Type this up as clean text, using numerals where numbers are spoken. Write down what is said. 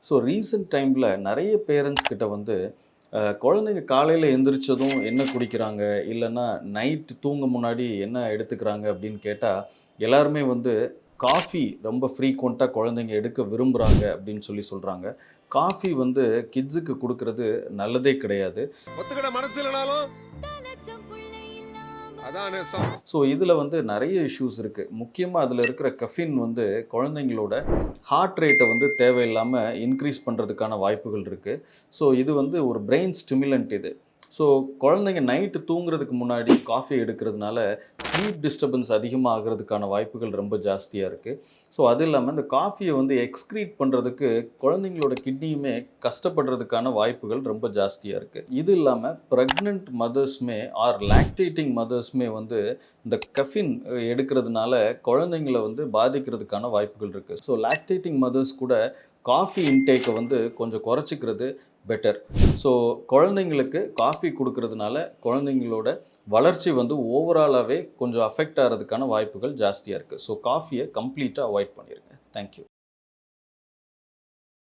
So recent டைமில் நிறைய parents கிட்ட வந்து குழந்தைங்க காலையில் எந்திரிச்சதும் என்ன குடிக்கிறாங்க, இல்லைன்னா நைட் தூங்க முன்னாடி என்ன எடுத்துக்கிறாங்க அப்படின்னு கேட்டால் எல்லாருமே வந்து காஃபி ரொம்ப ஃப்ரீக்வெண்ட்டாக குழந்தைங்க எடுக்க விரும்புகிறாங்க அப்படின்னு சொல்லி சொல்கிறாங்க. காஃபி வந்து கிட்ஸுக்கு கொடுக்கறது நல்லதே கிடையாது. ஒத்துக்கிட மனசு இல்லைனாலும் அதான் நேசம். ஸோ இதில் வந்து நிறைய இஷ்யூஸ் இருக்குது. முக்கியமாக அதில் இருக்கிற கஃபின் வந்து குழந்தைங்களோட ஹார்ட் ரேட்டை வந்து தேவையில்லாமல் இன்க்ரீஸ் பண்ணுறதுக்கான வாய்ப்புகள் இருக்குது. ஸோ இது வந்து ஒரு பிரெயின் ஸ்டிமுலண்ட் இது. ஸோ குழந்தைங்க நைட்டு தூங்குறதுக்கு முன்னாடி காஃபி எடுக்கிறதுனால ஸ்லீப் டிஸ்டர்பன்ஸ் அதிகமாக ஆகிறதுக்கான வாய்ப்புகள் ரொம்ப ஜாஸ்தியாக இருக்குது. ஸோ அது இல்லாமல் இந்த காஃபியை வந்து எக்ஸ்க்ரீட் பண்ணுறதுக்கு குழந்தைங்களோட கிட்னியுமே கஷ்டப்படுறதுக்கான வாய்ப்புகள் ரொம்ப ஜாஸ்தியாக இருக்குது. இது இல்லாமல் ப்ரெக்னென்ட் மதர்ஸுமே ஆர் லாக்டேட்டிங் மதர்ஸுமே வந்து இந்த கஃபின் எடுக்கிறதுனால குழந்தைங்களை வந்து பாதிக்கிறதுக்கான வாய்ப்புகள் இருக்குது. ஸோ லாக்டேட்டிங் மதர்ஸ் கூட காஃபி இன்டேக்கை வந்து கொஞ்சம் குறைச்சிக்கிறது பெட்டர். ஸோ குழந்தைங்களுக்கு காஃபி கொடுக்கறதுனால குழந்தைங்களோட வளர்ச்சி வந்து ஓவராலாகவே கொஞ்சம் அஃபெக்ட் ஆகிறதுக்கான வாய்ப்புகள் ஜாஸ்தியாக இருக்குது. ஸோ காஃபியை கம்ப்ளீட்டாக அவாய்ட் பண்ணிடுங்க. தேங்க்யூ.